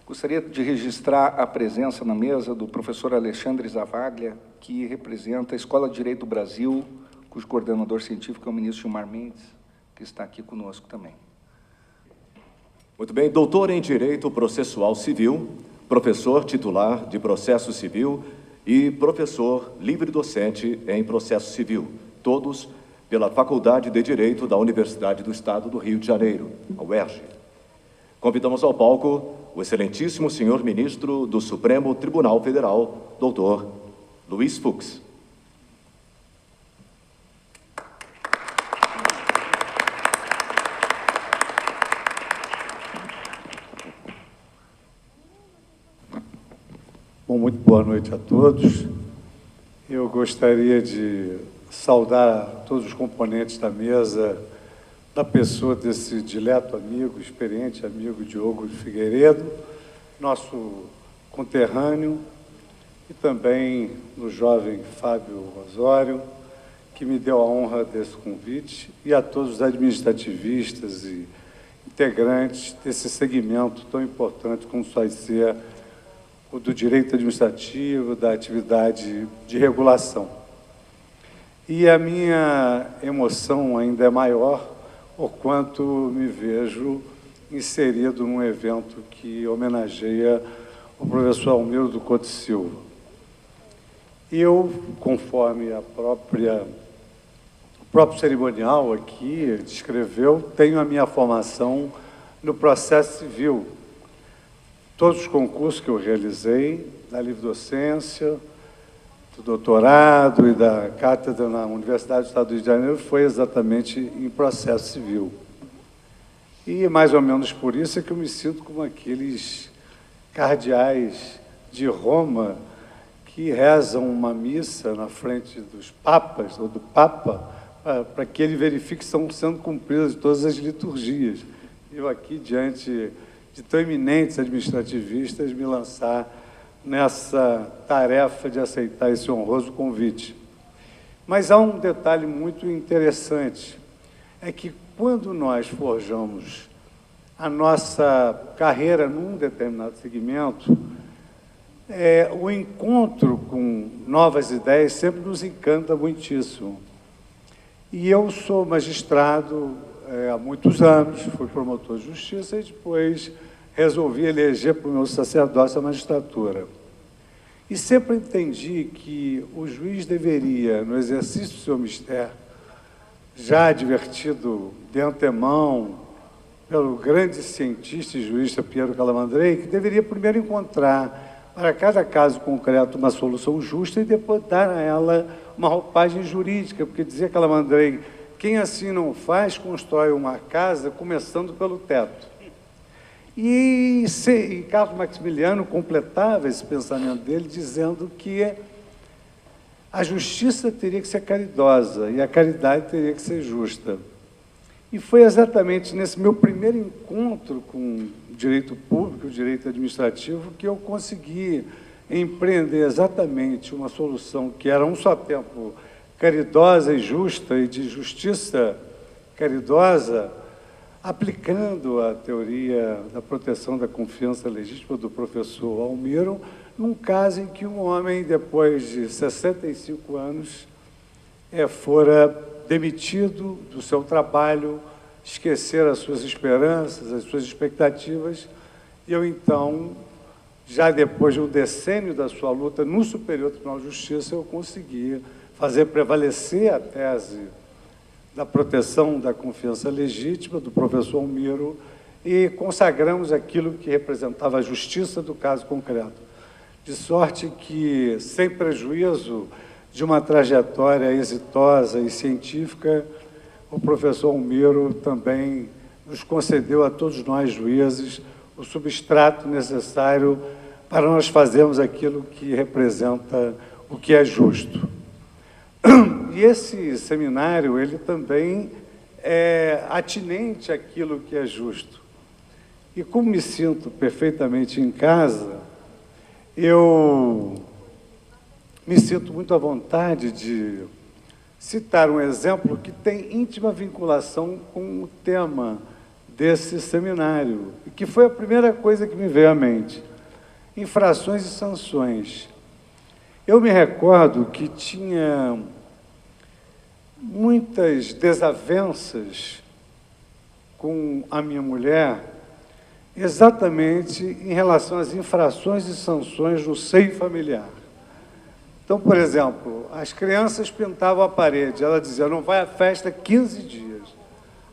Gostaria de registrar a presença na mesa do professor Alexandre Zavaglia, que representa a Escola de Direito do Brasil, cujo coordenador científico é o ministro Gilmar Mendes, que está aqui conosco também. Muito bem, doutor em Direito Processual Civil, professor titular de Processo Civil e professor livre-docente em Processo Civil, todos pela Faculdade de Direito da Universidade do Estado do Rio de Janeiro, a UERJ. Convidamos ao palco o excelentíssimo senhor ministro do Supremo Tribunal Federal, doutor Luiz Fux. Bom, muito boa noite a todos. Eu gostaria de saudar todos os componentes da mesa, da pessoa desse dileto amigo, experiente amigo Diogo de Figueiredo, nosso conterrâneo, e também no jovem Fábio Osório, que me deu a honra desse convite, e a todos os administrativistas e integrantes desse segmento tão importante como vai ser o do direito administrativo, da atividade de regulação. E a minha emoção ainda é maior, porquanto me vejo inserido num evento que homenageia o professor Almiro do Couto Silva. Eu, conforme o próprio cerimonial aqui descreveu, tenho a minha formação no processo civil. Todos os concursos que eu realizei, da livre-docência, do doutorado e da cátedra na Universidade do Estado do Rio de Janeiro, foi exatamente em processo civil. E, mais ou menos por isso, é que eu me sinto como aqueles cardeais de Roma que rezam uma missa na frente dos papas, ou do Papa, para que ele verifique que estão sendo cumpridas todas as liturgias. Eu aqui, diante de tão eminentes administrativistas, me lançar nessa tarefa de aceitar esse honroso convite. Mas há um detalhe muito interessante, é que quando nós forjamos a nossa carreira num determinado segmento, o encontro com novas ideias sempre nos encanta muitíssimo. E eu sou magistrado há muitos anos, fui promotor de justiça e depois resolvi eleger para o meu sacerdócio a magistratura. E sempre entendi que o juiz deveria, no exercício do seu mistério, já advertido de antemão pelo grande cientista e jurista Piero Calamandrei, que deveria primeiro encontrar para cada caso concreto uma solução justa e depois dar a ela uma roupagem jurídica, porque dizia Calamandrei, quem assim não faz, constrói uma casa começando pelo teto. E Carlos Maximiliano completava esse pensamento dele dizendo que a justiça teria que ser caridosa e a caridade teria que ser justa. E foi exatamente nesse meu primeiro encontro com o direito público, o direito administrativo, que eu consegui empreender exatamente uma solução que era, a um só tempo, caridosa e justa, e de justiça caridosa, aplicando a teoria da proteção da confiança legítima do professor Almiro, num caso em que um homem, depois de 65 anos, fora demitido do seu trabalho, esquecer as suas esperanças, as suas expectativas, e eu, então, já depois de um decênio da sua luta no Superior Tribunal de Justiça, eu consegui fazer prevalecer a tese da proteção da confiança legítima do professor Almiro e consagramos aquilo que representava a justiça do caso concreto. De sorte que, sem prejuízo de uma trajetória exitosa e científica, o professor Almiro também nos concedeu a todos nós, juízes, o substrato necessário para nós fazermos aquilo que representa o que é justo. E esse seminário, ele também é atinente àquilo que é justo. E como me sinto perfeitamente em casa, eu me sinto muito à vontade de citar um exemplo que tem íntima vinculação com o tema desse seminário, que foi a primeira coisa que me veio à mente. Infrações e sanções. Eu me recordo que tinha muitas desavenças com a minha mulher, exatamente em relação às infrações e sanções no seio familiar. Então, por exemplo, as crianças pintavam a parede, ela dizia, não vai à festa 15 dias.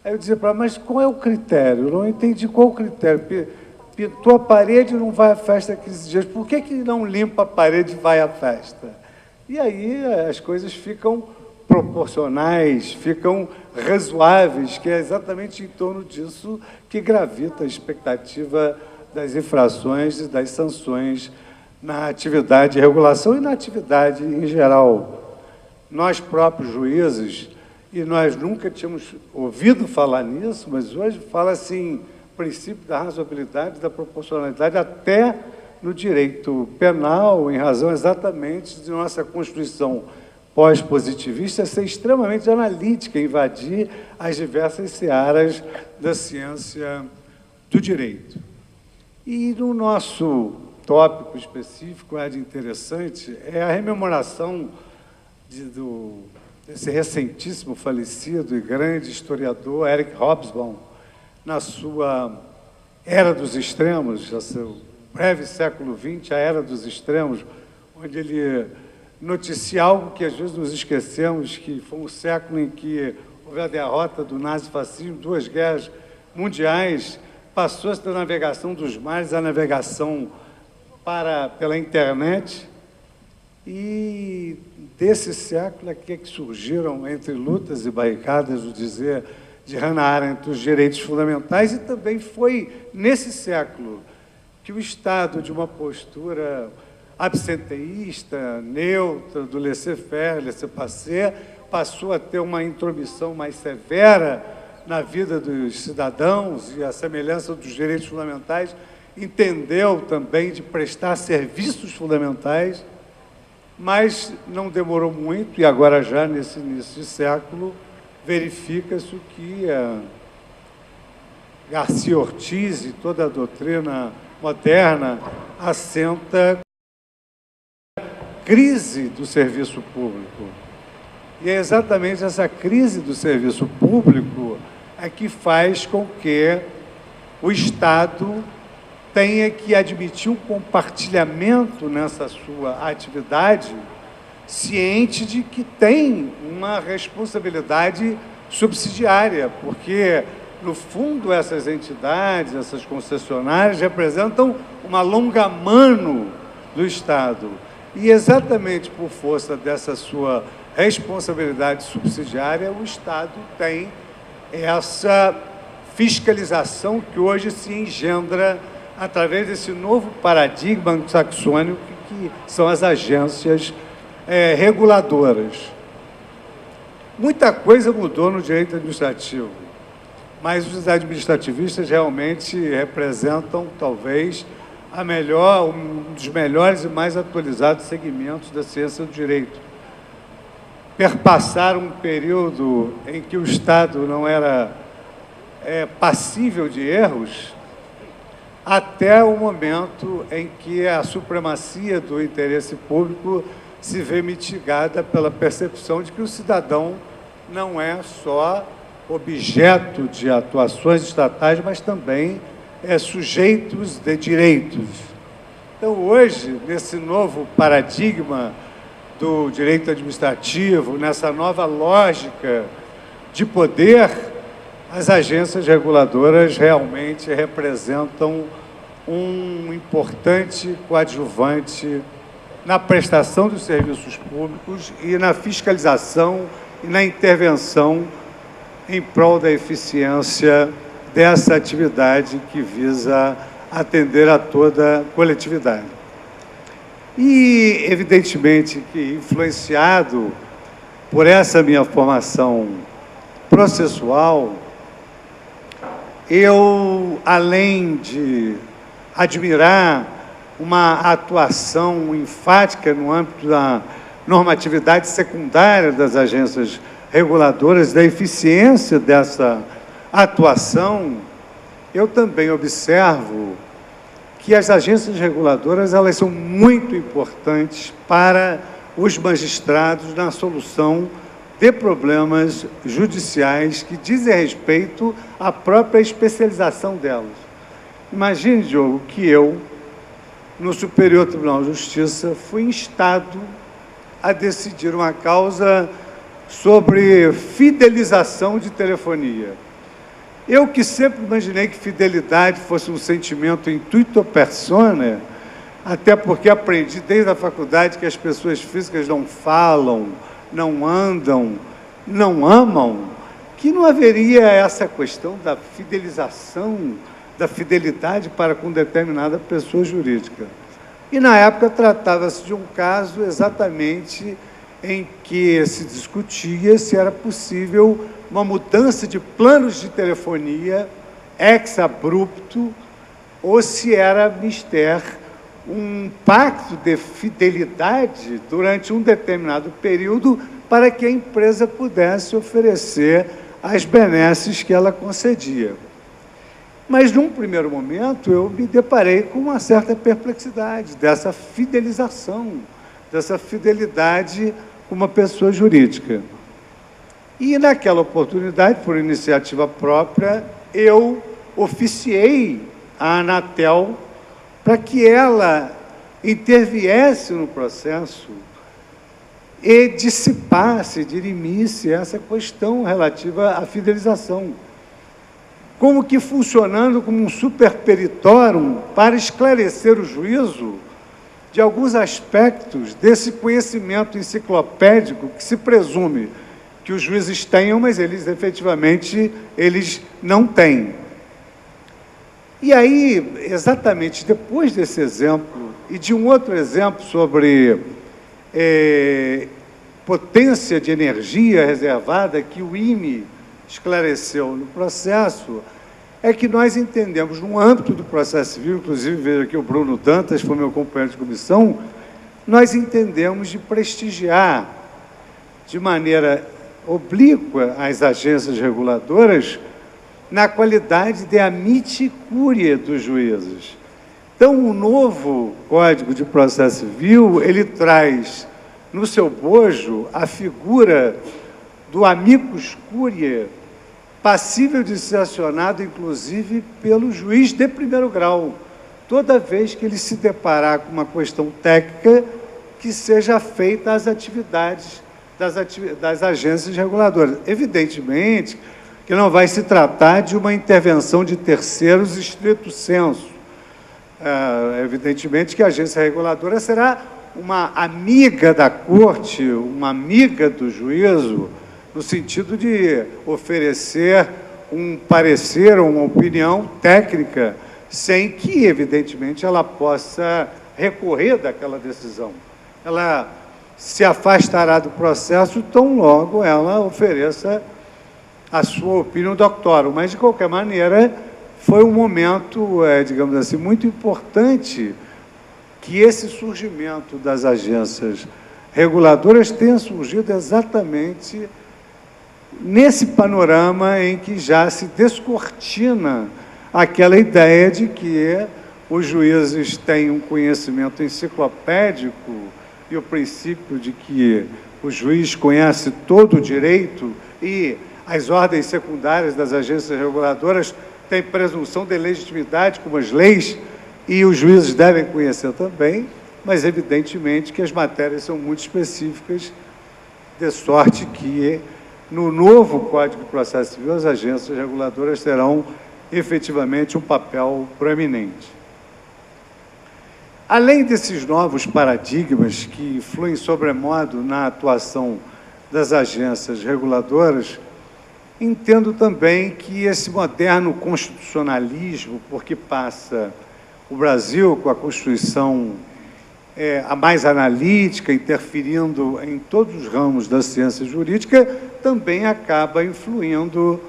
Aí eu dizia para ela, mas qual é o critério? Eu não entendi qual o critério. Pintou a parede e não vai à festa 15 dias. Por que não limpa a parede e vai à festa? E aí as coisas ficam proporcionais, ficam razoáveis, que é exatamente em torno disso que gravita a expectativa das infrações e das sanções na atividade de regulação e na atividade em geral. Nós próprios juízes, e nós nunca tínhamos ouvido falar nisso, mas hoje fala assim, princípio da razoabilidade, da proporcionalidade, até no direito penal, em razão exatamente de nossa Constituição pós-positivista ser extremamente analítica, invadir as diversas searas da ciência do direito. E no nosso tópico específico, de interessante, é a rememoração desse recentíssimo falecido e grande historiador, Eric Hobsbawm, na sua Era dos Extremos, no seu breve século XX, a Era dos Extremos, onde ele noticia algo que às vezes nos esquecemos, que foi um século em que houve a derrota do nazifascismo, 2 guerras mundiais, passou-se da navegação dos mares à navegação pela internet, e desse século é que surgiram, entre lutas e barricadas, o dizer de Hannah Arendt, os direitos fundamentais, e também foi nesse século que o Estado, de uma postura absenteísta, neutra, do laissez-faire, laissez-passer, passou a ter uma intromissão mais severa na vida dos cidadãos e a semelhança dos direitos fundamentais, entendeu também de prestar serviços fundamentais, mas não demorou muito, e agora já nesse início de século, verifica-se o que Garcia Ortiz e toda a doutrina moderna assenta crise do serviço público. E é exatamente essa crise do serviço público que faz com que o Estado tenha que admitir um compartilhamento nessa sua atividade, ciente de que tem uma responsabilidade subsidiária, porque, no fundo, essas entidades, essas concessionárias, representam uma longa-mano do Estado. E, exatamente por força dessa sua responsabilidade subsidiária, o Estado tem essa fiscalização que hoje se engendra através desse novo paradigma anglo-saxônico, que são as agências reguladoras. Muita coisa mudou no direito administrativo, mas os administrativistas realmente representam, talvez, um dos melhores e mais atualizados segmentos da ciência do direito. Perpassaram um período em que o Estado não era passível de erros, até o momento em que a supremacia do interesse público se vê mitigada pela percepção de que o cidadão não é só objeto de atuações estatais, mas também sujeitos de direitos. Então, hoje, nesse novo paradigma do direito administrativo, nessa nova lógica de poder, as agências reguladoras realmente representam um importante coadjuvante na prestação dos serviços públicos e na fiscalização e na intervenção em prol da eficiência dessa atividade que visa atender a toda a coletividade. E, evidentemente, que influenciado por essa minha formação processual, eu, além de admirar uma atuação enfática no âmbito da normatividade secundária das agências reguladoras, da eficiência dessa atuação, eu também observo que as agências reguladoras elas são muito importantes para os magistrados na solução de problemas judiciais que dizem respeito à própria especialização delas. Imagine, Diogo, que eu, no Superior Tribunal de Justiça, fui instado a decidir uma causa sobre fidelização de telefonia. Eu que sempre imaginei que fidelidade fosse um sentimento intuito persona, até porque aprendi desde a faculdade que as pessoas físicas não falam, não andam, não amam, que não haveria essa questão da fidelização, da fidelidade para com determinada pessoa jurídica. E, na época, tratava-se de um caso exatamente em que se discutia se era possível uma mudança de planos de telefonia ex-abrupto ou se era mister um pacto de fidelidade durante um determinado período para que a empresa pudesse oferecer as benesses que ela concedia. Mas, num primeiro momento, eu me deparei com uma certa perplexidade dessa fidelização, dessa fidelidade com uma pessoa jurídica. E, naquela oportunidade, por iniciativa própria, eu oficiei a Anatel para que ela interviesse no processo e dissipasse, dirimisse essa questão relativa à fidelização. Como que funcionando como um superperitorum para esclarecer o juízo de alguns aspectos desse conhecimento enciclopédico que se presume que os juízes tenham, mas eles, efetivamente, eles não têm. E aí, exatamente depois desse exemplo, e de um outro exemplo sobre potência de energia reservada que o IME esclareceu no processo, é que nós entendemos, no âmbito do processo civil, inclusive vejo aqui o Bruno Dantas, foi meu companheiro de comissão, nós entendemos de prestigiar de maneira oblíqua as agências reguladoras na qualidade de amite curiae dos juízes. Então, o novo Código de Processo Civil, ele traz no seu bojo a figura do amicus curiae, passível de ser acionado, inclusive, pelo juiz de primeiro grau, toda vez que ele se deparar com uma questão técnica que seja feita às atividades das agências reguladoras. Evidentemente que não vai se tratar de uma intervenção de terceiros estrito sensu. Evidentemente que a agência reguladora será uma amiga da corte, uma amiga do juízo, no sentido de oferecer um parecer ou uma opinião técnica, sem que, evidentemente, ela possa recorrer daquela decisão. Ela se afastará do processo tão logo ela ofereça a sua opinião doctorum. Mas, de qualquer maneira, foi um momento, digamos assim, muito importante que esse surgimento das agências reguladoras tenha surgido exatamente nesse panorama em que já se descortina aquela ideia de que os juízes têm um conhecimento enciclopédico e o princípio de que o juiz conhece todo o direito e as ordens secundárias das agências reguladoras têm presunção de legitimidade como as leis e os juízes devem conhecer também, mas evidentemente que as matérias são muito específicas, de sorte que no novo Código de Processo Civil as agências reguladoras terão efetivamente um papel proeminente. Além desses novos paradigmas que influem sobremodo na atuação das agências reguladoras, entendo também que esse moderno constitucionalismo, porque passa o Brasil com a Constituição a mais analítica, interferindo em todos os ramos da ciência jurídica, também acaba influindo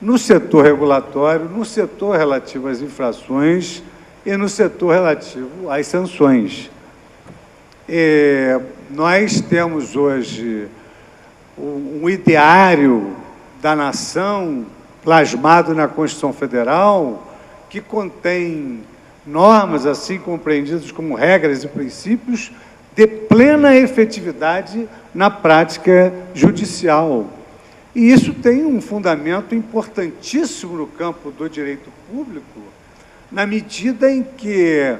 no setor regulatório, no setor relativo às infrações e no setor relativo às sanções. Nós temos hoje um ideário da nação plasmado na Constituição Federal que contém normas assim compreendidas como regras e princípios de plena efetividade na prática judicial. E isso tem um fundamento importantíssimo no campo do direito público, na medida em que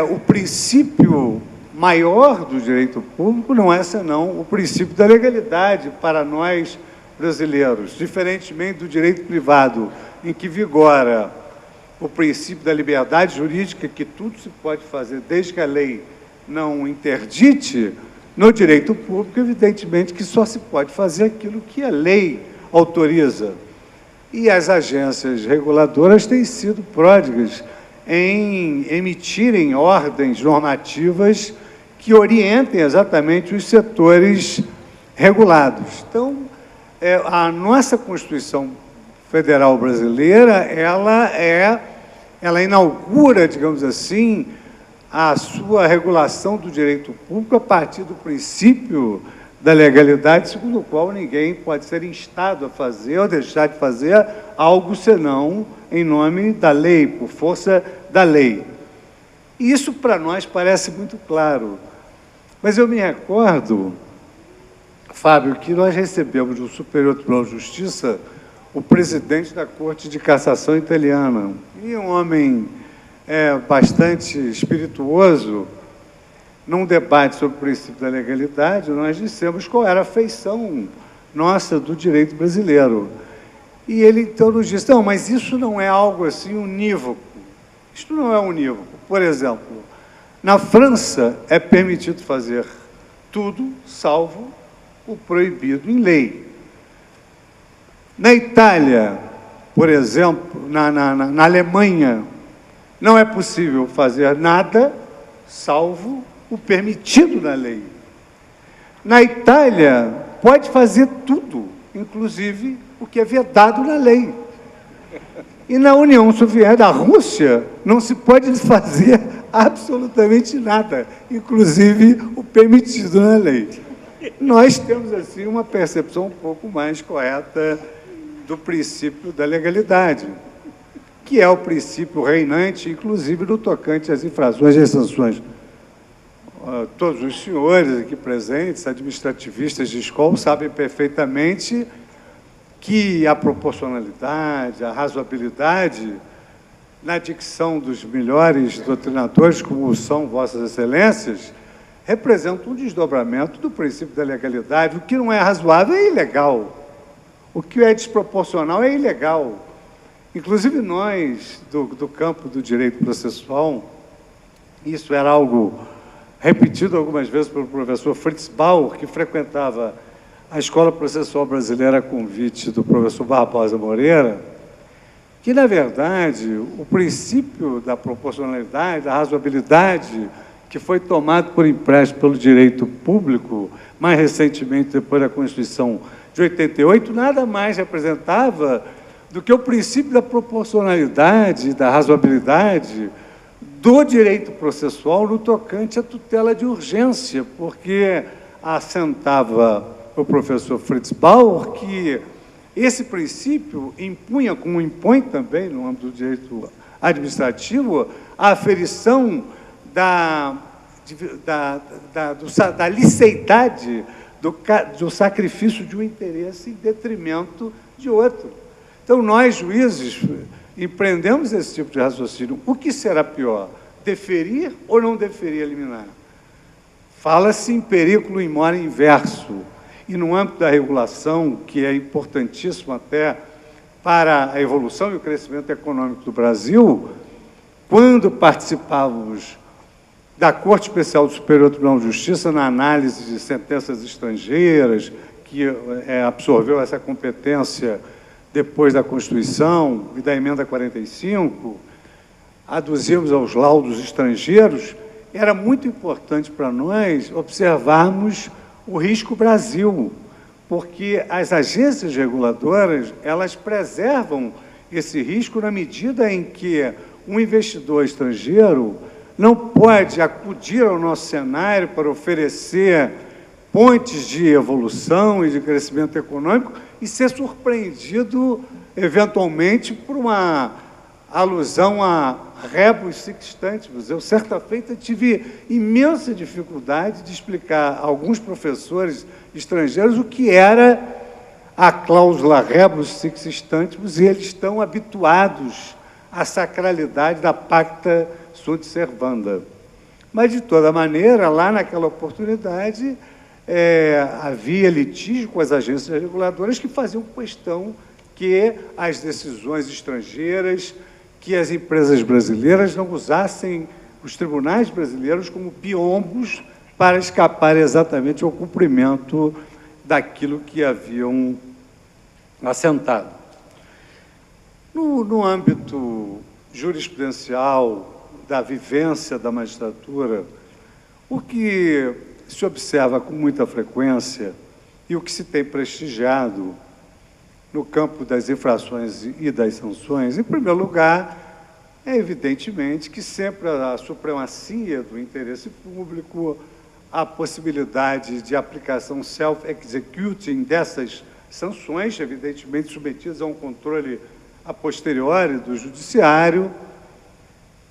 o princípio maior do direito público não é senão o princípio da legalidade para nós brasileiros, diferentemente do direito privado, em que vigora o princípio da liberdade jurídica, que tudo se pode fazer desde que a lei não interdite. No direito público, evidentemente, que só se pode fazer aquilo que a lei autoriza. E as agências reguladoras têm sido pródigas em emitirem ordens normativas que orientem exatamente os setores regulados. Então, a nossa Constituição Federal brasileira, ela inaugura, digamos assim, a sua regulação do direito público a partir do princípio da legalidade, segundo o qual ninguém pode ser instado a fazer ou deixar de fazer algo senão em nome da lei, por força da lei. E isso para nós parece muito claro. Mas eu me recordo, Fábio, que nós recebemos do Superior Tribunal de Justiça o presidente da Corte de Cassação italiana, e um homem bastante espirituoso. Num debate sobre o princípio da legalidade, nós dissemos qual era a feição nossa do direito brasileiro. E ele, então, nos disse, não, mas isso não é algo assim unívoco. Isto não é unívoco. Por exemplo, na França é permitido fazer tudo, salvo o proibido em lei. Na Itália, por exemplo, na Alemanha, não é possível fazer nada, salvo o permitido na lei. Na Itália, pode fazer tudo, inclusive o que é vedado na lei. E na União Soviética, da Rússia, não se pode fazer absolutamente nada, inclusive o permitido na lei. Nós temos, assim, uma percepção um pouco mais correta do princípio da legalidade, que é o princípio reinante, inclusive no tocante às infrações e sanções. Todos os senhores aqui presentes, administrativistas de escola, sabem perfeitamente que a proporcionalidade, a razoabilidade, na dicção dos melhores doutrinadores, como são Vossas Excelências, representam um desdobramento do princípio da legalidade. O que não é razoável é ilegal. O que é desproporcional é ilegal. Inclusive nós, do campo do direito processual, isso era algo repetido algumas vezes pelo professor Fritz Bauer, que frequentava a Escola Processual Brasileira a convite do professor Barbosa Moreira, que, na verdade, o princípio da proporcionalidade, da razoabilidade, que foi tomado por empréstimo pelo direito público, mais recentemente, depois da Constituição de 88, nada mais representava do que o princípio da proporcionalidade, da razoabilidade do direito processual no tocante à tutela de urgência, porque assentava o professor Fritz Bauer que esse princípio impunha, como impõe também no âmbito do direito administrativo, a aferição da liceidade do sacrifício de um interesse em detrimento de outro. Então, nós, juízes, empreendemos esse tipo de raciocínio. O que será pior? Deferir ou não deferir a liminar? Fala-se em perigo in more inverso. E no âmbito da regulação, que é importantíssimo até para a evolução e o crescimento econômico do Brasil, quando participávamos da Corte Especial do Superior Tribunal de Justiça na análise de sentenças estrangeiras, que absorveu essa competência depois da Constituição e da Emenda 45, aduzimos aos laudos estrangeiros, era muito importante para nós observarmos o risco Brasil, porque as agências reguladoras, elas preservam esse risco na medida em que um investidor estrangeiro não pode acudir ao nosso cenário para oferecer pontes de evolução e de crescimento econômico e ser surpreendido, eventualmente, por uma alusão a rebus sic stantibus. Eu, certa feita, tive imensa dificuldade de explicar a alguns professores estrangeiros o que era a cláusula rebus sic stantibus, e eles estão habituados à sacralidade da pacta sunt servanda. Mas, de toda maneira, lá naquela oportunidade, havia litígio com as agências reguladoras que faziam questão que as decisões estrangeiras, que as empresas brasileiras não usassem os tribunais brasileiros como piombos para escapar exatamente ao cumprimento daquilo que haviam assentado. No âmbito jurisprudencial, da vivência da magistratura, o que se observa com muita frequência e o que se tem prestigiado no campo das infrações e das sanções, em primeiro lugar, é evidentemente que sempre a supremacia do interesse público, a possibilidade de aplicação self-executing dessas sanções, evidentemente submetidas a um controle a posteriori do judiciário,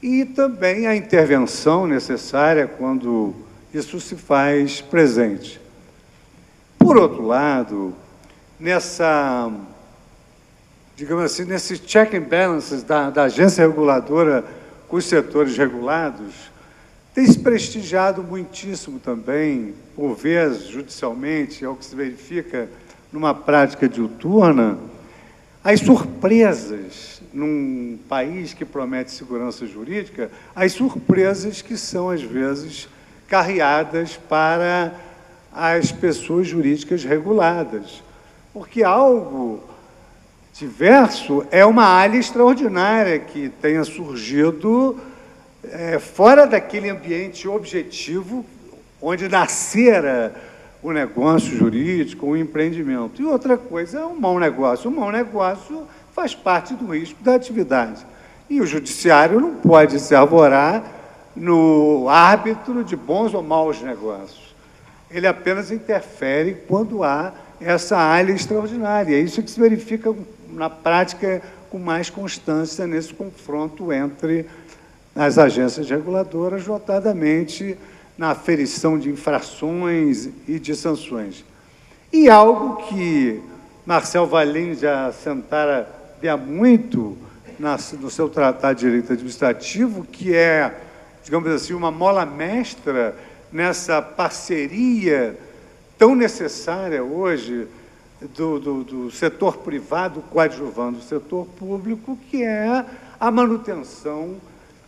e também a intervenção necessária quando isso se faz presente. Por outro lado, digamos assim, nesse check and balances da agência reguladora com os setores regulados, tem se prestigiado muitíssimo também, por vezes, judicialmente, é o que se verifica numa prática diuturna, as surpresas num país que promete segurança jurídica, as surpresas que são, às vezes, carreadas para as pessoas jurídicas reguladas. Porque algo diverso é uma área extraordinária que tenha surgido fora daquele ambiente objetivo onde nascera o negócio jurídico, o empreendimento. E outra coisa é um mau negócio. O mau negócio faz parte do risco da atividade. E o judiciário não pode se arvorar no árbitro de bons ou maus negócios. Ele apenas interfere quando há essa área extraordinária. É isso que se verifica na prática com mais constância nesse confronto entre as agências reguladoras, notadamente na aferição de infrações e de sanções. E algo que Marcel Valim já assentara há muito no seu Tratado de Direito Administrativo, que é, digamos assim, uma mola mestra nessa parceria tão necessária hoje do setor privado coadjuvando o setor público, que é a manutenção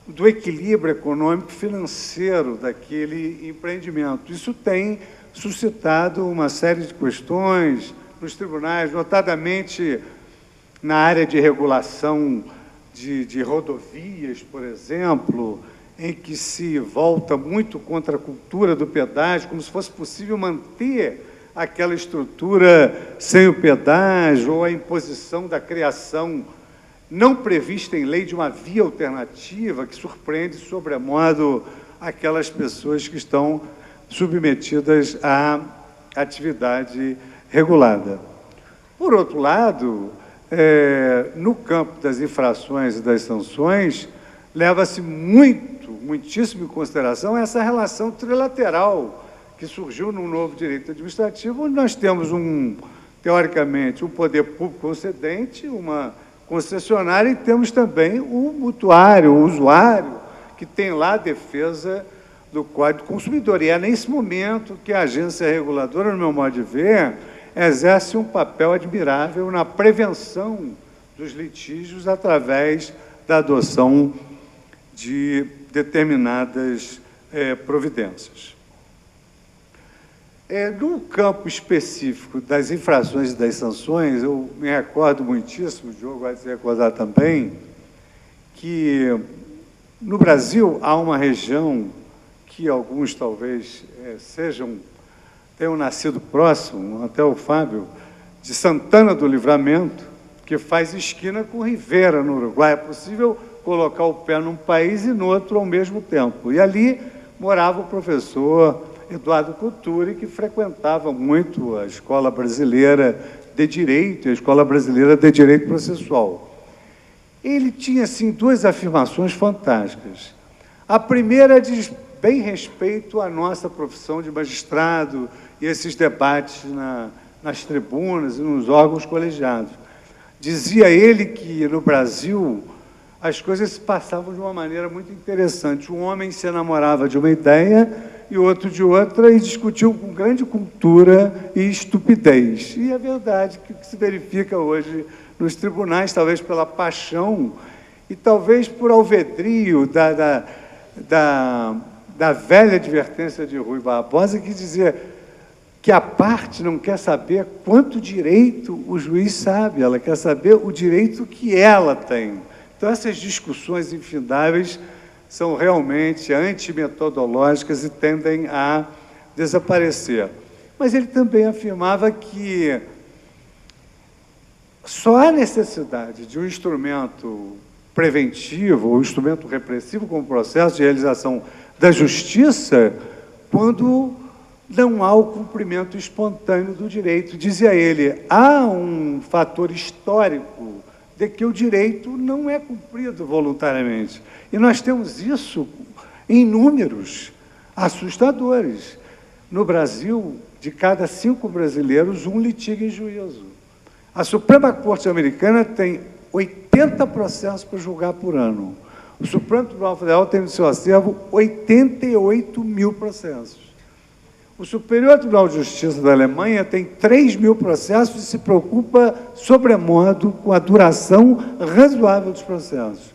do equilíbrio econômico financeiro daquele empreendimento. Isso tem suscitado uma série de questões nos tribunais, notadamente na área de regulação de rodovias, por exemplo, em que se volta muito contra a cultura do pedágio, como se fosse possível manter aquela estrutura sem o pedágio, ou a imposição da criação não prevista em lei de uma via alternativa que surpreende sobremodo aquelas pessoas que estão submetidas à atividade regulada. Por outro lado, no campo das infrações e das sanções, leva-se muitíssimo em consideração essa relação trilateral que surgiu no novo direito administrativo, onde nós temos, teoricamente, um poder público concedente, uma concessionária, e temos também o mutuário, o usuário, que tem lá a defesa do Código do Consumidor. E é nesse momento que a agência reguladora, no meu modo de ver, exerce um papel admirável na prevenção dos litígios através da adoção de determinadas providências. No campo específico das infrações e das sanções, eu me recordo muitíssimo, o Diogo vai se recordar também, que no Brasil há uma região que alguns talvez tenham nascido próximo, até o Fábio, de Santana do Livramento, que faz esquina com Rivera, no Uruguai. É possível colocar o pé num país e no outro ao mesmo tempo. E ali morava o professor Eduardo Couturi, que frequentava muito a Escola Brasileira de Direito e a Escola Brasileira de Direito Processual. ele tinha, assim, duas afirmações fantásticas. A primeira diz bem respeito à nossa profissão de magistrado e esses debates nas tribunas e nos órgãos colegiados. Dizia ele que, no Brasil, as coisas se passavam de uma maneira muito interessante. Um homem se enamorava de uma ideia e outro de outra e discutiam com grande cultura e estupidez. E é verdade que o que se verifica hoje nos tribunais, talvez pela paixão e talvez por alvedrio da velha advertência de Rui Barbosa, que dizia que a parte não quer saber quanto direito o juiz sabe, ela quer saber o direito que ela tem. Então, essas discussões infindáveis são realmente antimetodológicas e tendem a desaparecer. Mas ele também afirmava que só há necessidade de um instrumento preventivo ou instrumento repressivo como processo de realização da justiça quando não há o cumprimento espontâneo do direito. Dizia ele, há um fator histórico de que o direito não é cumprido voluntariamente. E nós temos isso em números assustadores. No Brasil, de cada 5 brasileiros, 1 litiga em juízo. A Suprema Corte Americana tem 80 processos para julgar por ano. O Supremo Tribunal Federal tem no seu acervo 88 mil processos. O Superior Tribunal de Justiça da Alemanha tem 3 mil processos e se preocupa, sobremodo, com a duração razoável dos processos.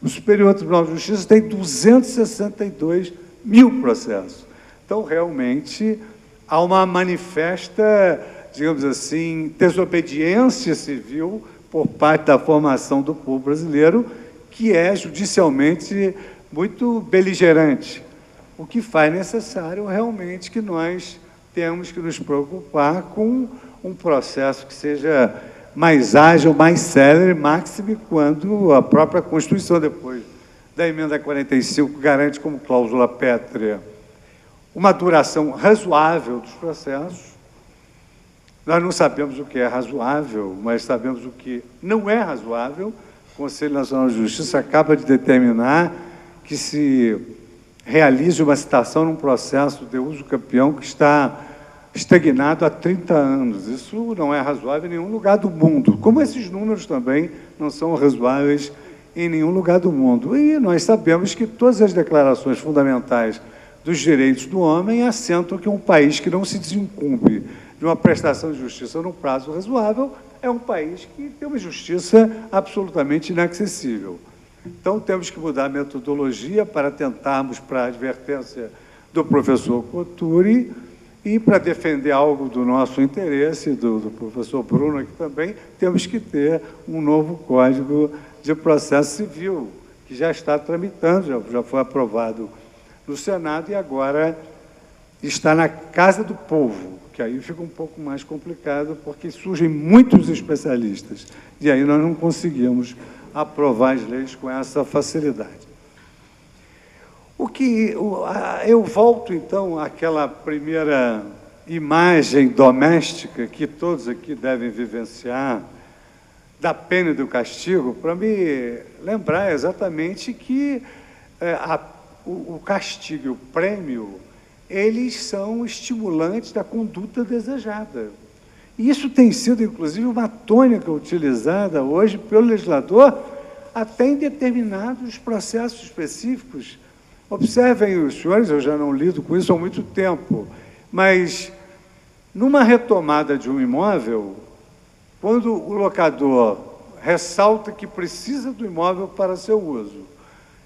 O Superior Tribunal de Justiça tem 262 mil processos. Então, realmente, há uma manifesta, digamos assim, desobediência civil por parte da formação do povo brasileiro, que é judicialmente muito beligerante. O que faz necessário realmente que nós temos que nos preocupar com um processo que seja mais ágil, mais célere, máximo quando a própria Constituição, depois da emenda 45, garante como cláusula pétrea uma duração razoável dos processos. Nós não sabemos o que é razoável, mas sabemos o que não é razoável. O Conselho Nacional de Justiça acaba de determinar que se realize uma citação num processo de uso campeão que está estagnado há 30 anos. Isso não é razoável em nenhum lugar do mundo, como esses números também não são razoáveis em nenhum lugar do mundo. E nós sabemos que todas as declarações fundamentais dos direitos do homem assentam que um país que não se desincumbe de uma prestação de justiça num prazo razoável é um país que tem uma justiça absolutamente inacessível. Então, temos que mudar a metodologia para tentarmos, para a advertência do professor Cotturi, e para defender algo do nosso interesse, do professor Bruno aqui também, temos que ter um novo Código de Processo Civil, que já está tramitando, já foi aprovado no Senado e agora está na Casa do Povo, que aí fica um pouco mais complicado, porque surgem muitos especialistas, e aí nós não conseguimos aprovar as leis com essa facilidade. Eu volto, então, àquela primeira imagem doméstica que todos aqui devem vivenciar, da pena e do castigo, para me lembrar exatamente que o castigo e o prêmio, eles são estimulantes da conduta desejada. E isso tem sido, inclusive, uma tônica utilizada hoje pelo legislador até em determinados processos específicos. Observem os senhores, eu já não lido com isso há muito tempo, mas numa retomada de um imóvel, quando o locador ressalta que precisa do imóvel para seu uso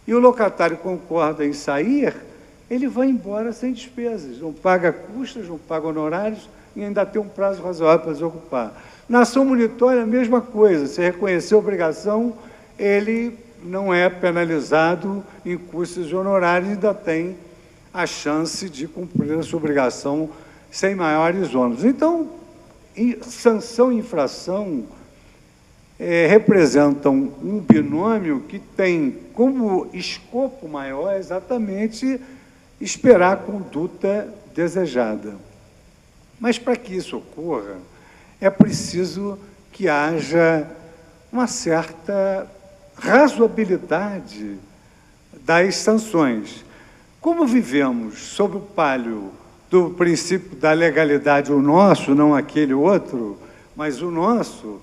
e o locatário concorda em sair, ele vai embora sem despesas, não paga custas, não paga honorários e ainda tem um prazo razoável para desocupar. Na ação monitória, a mesma coisa, se reconhecer a obrigação, ele não é penalizado em custos e honorários, ainda tem a chance de cumprir a sua obrigação sem maiores ônus. Então, sanção e infração representam um binômio que tem como escopo maior exatamente esperar a conduta desejada. Mas, para que isso ocorra, é preciso que haja uma certa razoabilidade das sanções. Como vivemos sob o palio do princípio da legalidade, o nosso, não aquele outro, mas o nosso,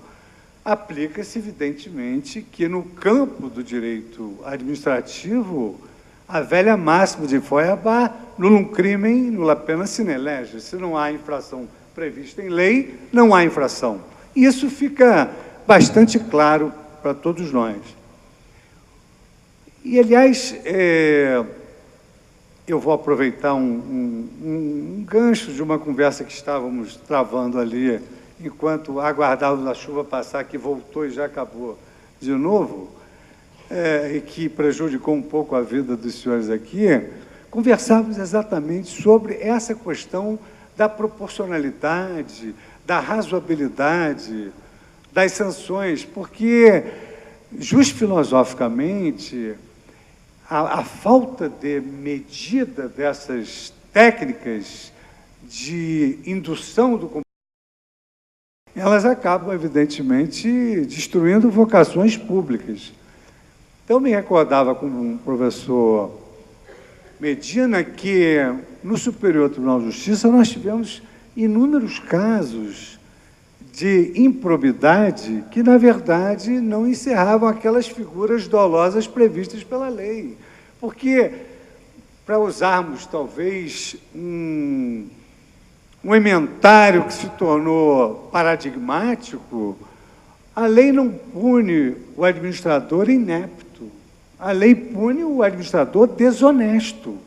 aplica-se, evidentemente, que no campo do direito administrativo, a velha máxima de Feuerbach, nullum crimen, nulla pena sine lege. Se não há infração prevista em lei, não há infração. Isso fica bastante claro para todos nós. E, aliás, eu vou aproveitar um gancho de uma conversa que estávamos travando ali, enquanto aguardávamos a chuva passar, que voltou e já acabou de novo, e que prejudicou um pouco a vida dos senhores aqui. Conversávamos exatamente sobre essa questão da proporcionalidade, da razoabilidade das sanções, porque, filosoficamente, a falta de medida dessas técnicas de indução do comportamento, elas acabam, evidentemente, destruindo vocações públicas. Então, me recordava com o professor Medina que, no Superior Tribunal de Justiça, nós tivemos inúmeros casos de improbidade que, na verdade, não encerravam aquelas figuras dolosas previstas pela lei. Porque, para usarmos, talvez, um ementário que se tornou paradigmático, a lei não pune o administrador inepto, a lei pune o administrador desonesto.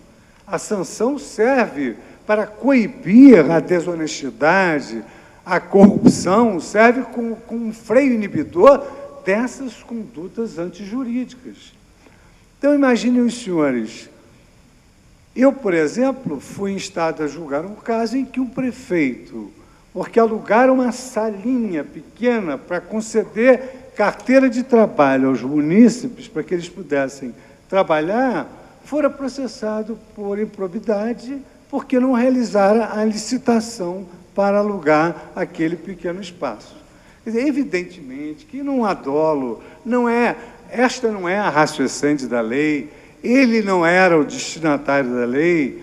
A sanção serve para coibir a desonestidade, a corrupção, serve como um freio inibidor dessas condutas antijurídicas. Então, imaginem os senhores, eu, por exemplo, fui instado a julgar um caso em que um prefeito, porque alugaram uma salinha pequena para conceder carteira de trabalho aos munícipes, para que eles pudessem trabalhar, fora processado por improbidade, porque não realizara a licitação para alugar aquele pequeno espaço. Quer dizer, evidentemente que não há dolo, esta não é a ratio essência da lei, ele não era o destinatário da lei.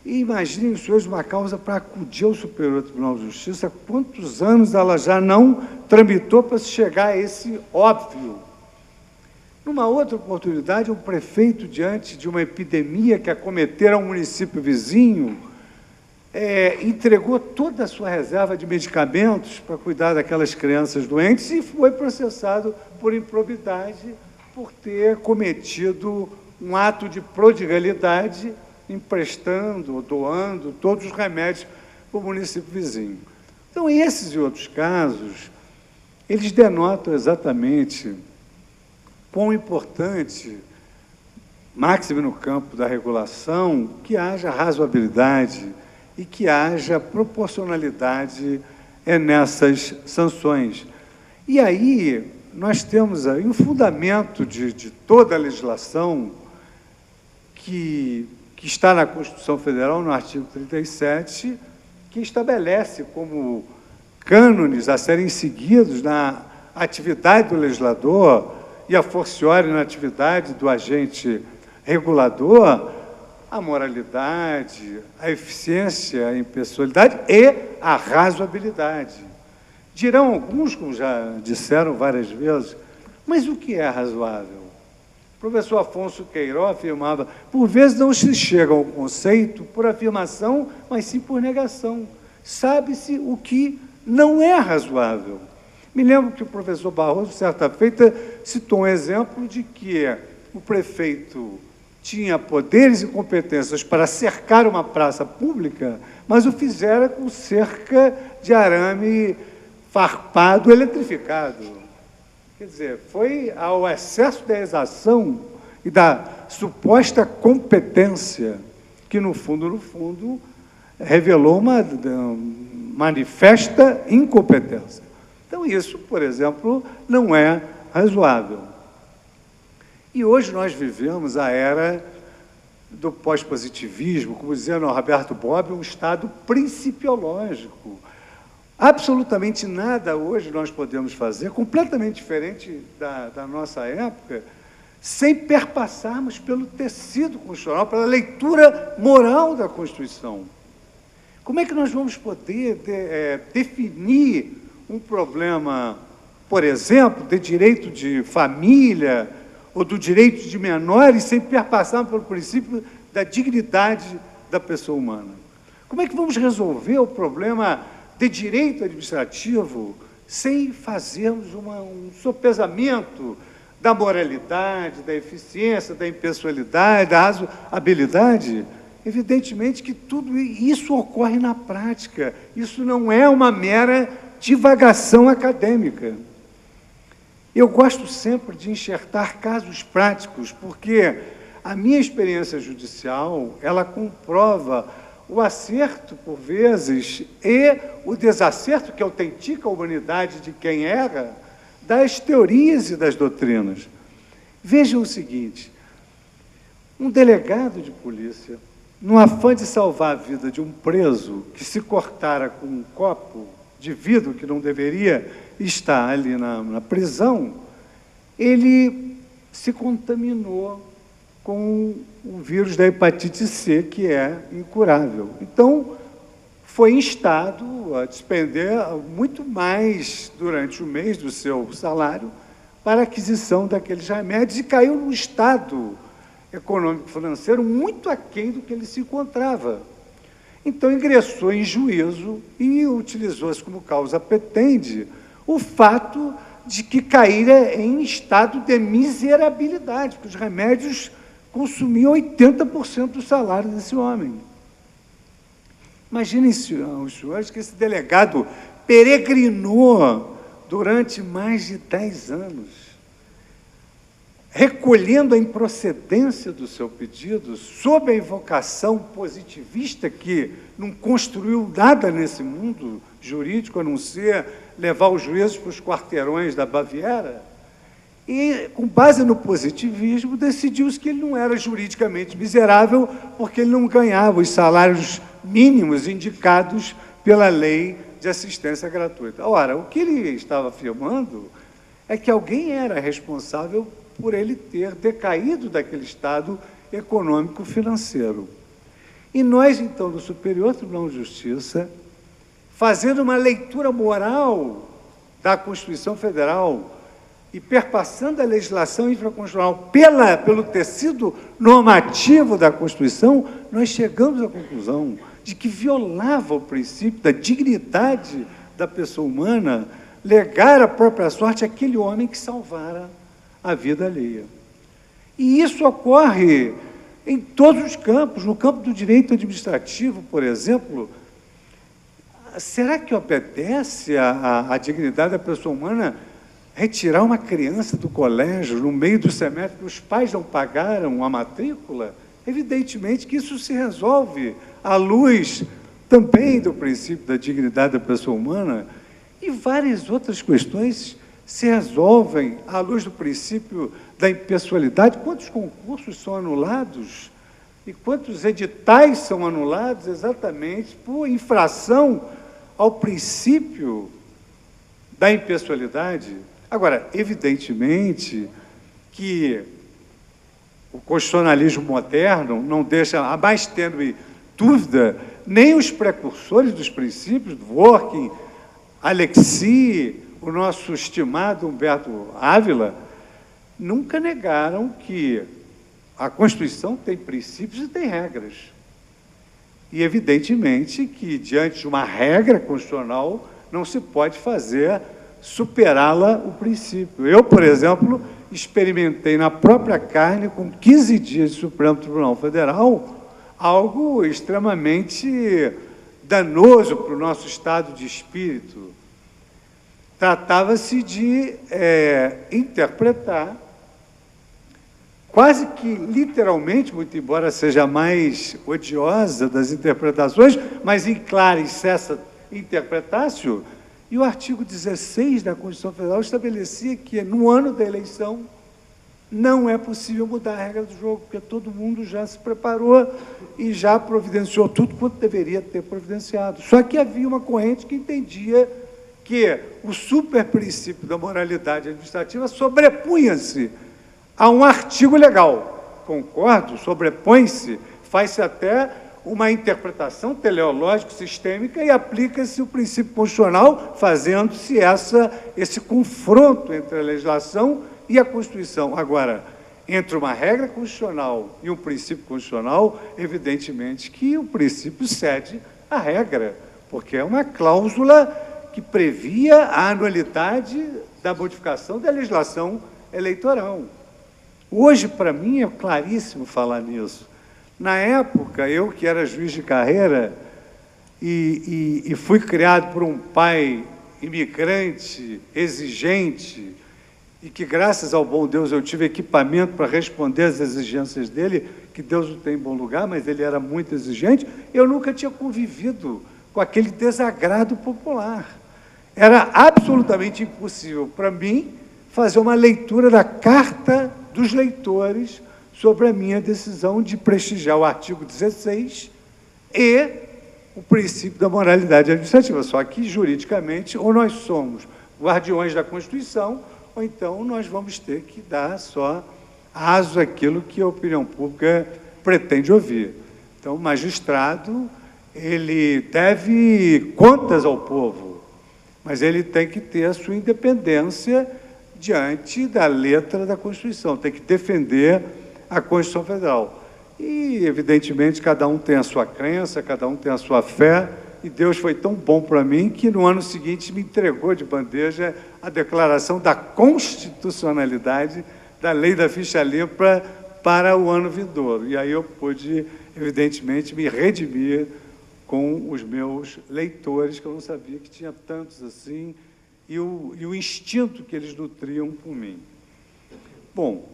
E imaginem os senhores uma causa para acudir ao Superior Tribunal de Justiça, quantos anos ela já não tramitou para se chegar a esse óbvio. Numa outra oportunidade, um prefeito, diante de uma epidemia que acometera um município vizinho, entregou toda a sua reserva de medicamentos para cuidar daquelas crianças doentes e foi processado por improbidade, por ter cometido um ato de prodigalidade, emprestando ou doando todos os remédios para o município vizinho. Então, esses e outros casos, eles denotam exatamente quão importante, máximo no campo da regulação, que haja razoabilidade e que haja proporcionalidade nessas sanções. E aí, nós temos aí um fundamento de toda a legislação que está na Constituição Federal, no artigo 37, que estabelece como cânones a serem seguidos na atividade do legislador e a forciore na atividade do agente regulador, a moralidade, a eficiência, a impessoalidade e a razoabilidade. Dirão alguns, como já disseram várias vezes, mas o que é razoável? O professor Afonso Queiró afirmava, por vezes não se chega ao conceito por afirmação, mas sim por negação. Sabe-se o que não é razoável. Me lembro que o professor Barroso, certa feita, citou um exemplo de que o prefeito tinha poderes e competências para cercar uma praça pública, mas o fizera com cerca de arame farpado, eletrificado. Quer dizer, foi ao excesso da exação e da suposta competência que, no fundo, revelou uma manifesta incompetência. Então, isso, por exemplo, não é razoável. E hoje nós vivemos a era do pós-positivismo, como dizia Norberto Bobbio, um estado principiológico. Absolutamente nada hoje nós podemos fazer, completamente diferente da nossa época, sem perpassarmos pelo tecido constitucional, pela leitura moral da Constituição. Como é que nós vamos poder definir um problema, por exemplo, de direito de família ou do direito de menores sem perpassar pelo princípio da dignidade da pessoa humana? Como é que vamos resolver o problema de direito administrativo sem fazermos um sopesamento da moralidade, da eficiência, da impessoalidade, da razoabilidade? Evidentemente que tudo isso ocorre na prática. Isso não é uma mera divagação acadêmica. Eu gosto sempre de enxertar casos práticos, porque a minha experiência judicial, ela comprova o acerto, por vezes, e o desacerto que autentica a humanidade de quem erra, das teorias e das doutrinas. Vejam o seguinte, um delegado de polícia, no afã de salvar a vida de um preso que se cortara com um copo de vidro que não deveria estar ali na prisão, ele se contaminou com o vírus da hepatite C, que é incurável. Então, foi instado a despender muito mais durante o mês do seu salário para a aquisição daqueles remédios e caiu num estado econômico-financeiro muito aquém do que ele se encontrava. Então, ingressou em juízo e utilizou-se como causa petende o fato de que caíra em estado de miserabilidade, porque os remédios consumiam 80% do salário desse homem. Imaginem, os senhores, que esse delegado peregrinou durante mais de 10 anos, recolhendo a improcedência do seu pedido, sob a invocação positivista que não construiu nada nesse mundo jurídico, a não ser levar os juízes para os quarteirões da Baviera, e, com base no positivismo, decidiu-se que ele não era juridicamente miserável porque ele não ganhava os salários mínimos indicados pela lei de assistência gratuita. Ora, o que ele estava afirmando é que alguém era responsável por ele ter decaído daquele estado econômico-financeiro. E nós, então, no Superior Tribunal de Justiça, fazendo uma leitura moral da Constituição Federal e perpassando a legislação infraconstitucional pelo tecido normativo da Constituição, nós chegamos à conclusão de que violava o princípio da dignidade da pessoa humana legar a própria sorte àquele homem que salvara a vida alheia. E isso ocorre em todos os campos. No campo do direito administrativo, por exemplo, será que obedece à dignidade da pessoa humana retirar uma criança do colégio no meio do semestre, que os pais não pagaram a matrícula? Evidentemente que isso se resolve à luz também do princípio da dignidade da pessoa humana, e várias outras questões se resolvem à luz do princípio da impessoalidade. Quantos concursos são anulados e quantos editais são anulados exatamente por infração ao princípio da impessoalidade? Agora, evidentemente que o constitucionalismo moderno não deixa a mais tênue dúvida nem os precursores dos princípios, Dworkin, Alexis, o nosso estimado Humberto Ávila, nunca negaram que a Constituição tem princípios e tem regras. E, evidentemente, que, diante de uma regra constitucional, não se pode fazer superá-la o princípio. Eu, por exemplo, experimentei na própria carne, com 15 dias de Supremo Tribunal Federal, algo extremamente danoso para o nosso estado de espírito. Tratava-se de interpretar, quase que literalmente, muito embora seja a mais odiosa das interpretações, mas em clara e cessa interpretácio, e o artigo 16 da Constituição Federal estabelecia que, no ano da eleição, não é possível mudar a regra do jogo, porque todo mundo já se preparou e já providenciou tudo quanto deveria ter providenciado. Só que havia uma corrente que entendia que o superprincípio da moralidade administrativa sobrepunha-se a um artigo legal. Concordo, sobrepõe-se, faz-se até uma interpretação teleológico-sistêmica e aplica-se o princípio constitucional, fazendo-se esse confronto entre a legislação e a Constituição. Agora, entre uma regra constitucional e um princípio constitucional, evidentemente que o princípio cede à regra, porque é uma cláusula que previa a anualidade da modificação da legislação eleitoral. Hoje, para mim, é claríssimo falar nisso. Na época, eu que era juiz de carreira e fui criado por um pai imigrante, exigente, e que, graças ao bom Deus, eu tive equipamento para responder às exigências dele, que Deus o tem em bom lugar, mas ele era muito exigente, eu nunca tinha convivido com aquele desagrado popular. Era absolutamente impossível para mim fazer uma leitura da carta dos leitores sobre a minha decisão de prestigiar o artigo 16 e o princípio da moralidade administrativa. Só que, juridicamente, ou nós somos guardiões da Constituição, ou então nós vamos ter que dar só aso àquilo que a opinião pública pretende ouvir. Então, o magistrado, ele deve contas ao povo, mas ele tem que ter a sua independência diante da letra da Constituição, tem que defender a Constituição Federal. E, evidentemente, cada um tem a sua crença, cada um tem a sua fé, e Deus foi tão bom para mim que, no ano seguinte, me entregou de bandeja a declaração da constitucionalidade da lei da ficha limpa para o ano vindouro. E aí eu pude, evidentemente, me redimir com os meus leitores, que eu não sabia que tinha tantos assim, e o instinto que eles nutriam por mim. Bom,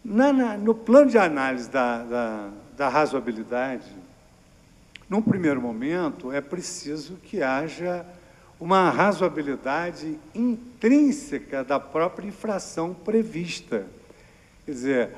no plano de análise da razoabilidade, num primeiro momento, é preciso que haja uma razoabilidade intrínseca da própria infração prevista. Quer dizer,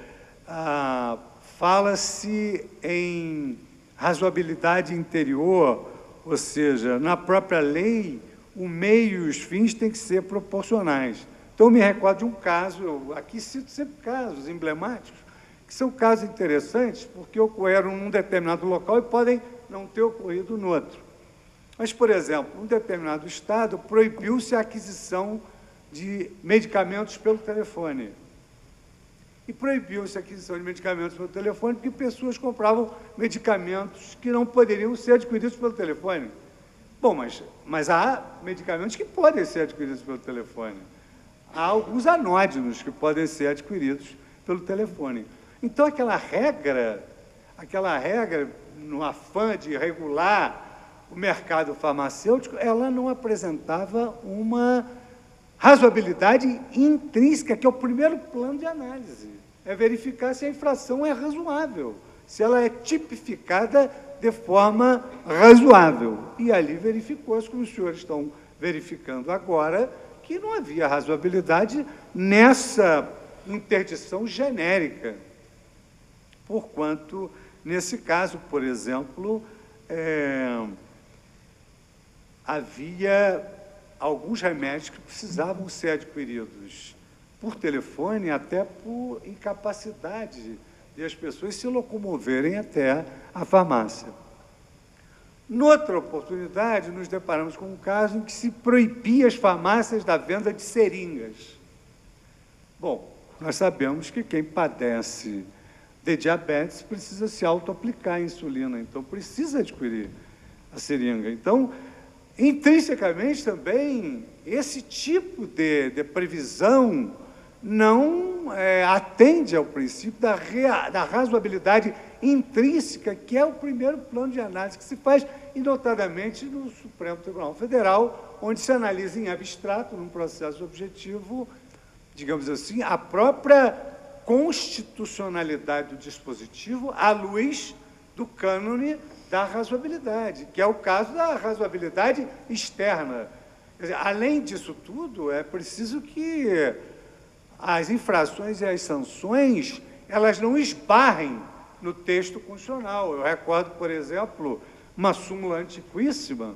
fala-se em razoabilidade interior, ou seja, na própria lei, o meio e os fins têm que ser proporcionais. Então, eu me recordo de um caso, aqui cito sempre casos emblemáticos, que são casos interessantes, porque ocorreram num determinado local e podem não ter ocorrido no outro. Mas, por exemplo, um determinado estado proibiu-se a aquisição de medicamentos pelo telefone. E proibiu-se a aquisição de medicamentos pelo telefone porque pessoas compravam medicamentos que não poderiam ser adquiridos pelo telefone. Bom, mas há medicamentos que podem ser adquiridos pelo telefone. Há alguns anódinos que podem ser adquiridos pelo telefone. Então, aquela regra, no afã de regular o mercado farmacêutico, ela não apresentava uma razoabilidade intrínseca, que é o primeiro plano de análise. É verificar se a infração é razoável, se ela é tipificada de forma razoável. E ali verificou-se, como os senhores estão verificando agora, que não havia razoabilidade nessa interdição genérica. Porquanto, nesse caso, por exemplo, havia alguns remédios que precisavam ser adquiridos por telefone, até por incapacidade de as pessoas se locomoverem até a farmácia. Noutra oportunidade, nos deparamos com um caso em que se proibia as farmácias da venda de seringas. Bom, nós sabemos que quem padece de diabetes precisa se auto-aplicar a insulina, então precisa adquirir a seringa. Então, intrinsecamente também, esse tipo de previsão não atende ao princípio da razoabilidade intrínseca, que é o primeiro plano de análise que se faz, e notadamente no Supremo Tribunal Federal, onde se analisa em abstrato, num processo objetivo, digamos assim, a própria constitucionalidade do dispositivo à luz do cânone da razoabilidade, que é o caso da razoabilidade externa. Quer dizer, além disso tudo, é preciso que as infrações e as sanções elas não esbarrem no texto constitucional. Eu recordo, por exemplo, uma súmula antiquíssima,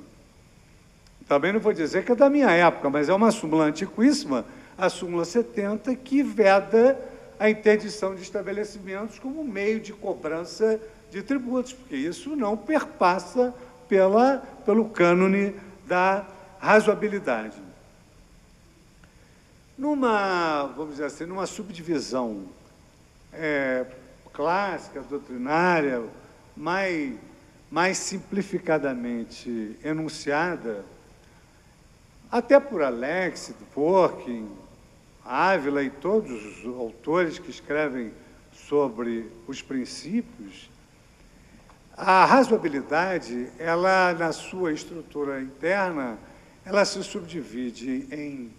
também não vou dizer que é da minha época, mas é uma súmula antiquíssima, a súmula 70, que veda a interdição de estabelecimentos como meio de cobrança de tributos, porque isso não perpassa pelo cânone da razoabilidade. Vamos dizer assim, numa subdivisão clássica, doutrinária, mais simplificadamente enunciada, até por Alex, Dworkin, Ávila e todos os autores que escrevem sobre os princípios, a razoabilidade, ela, na sua estrutura interna, ela se subdivide em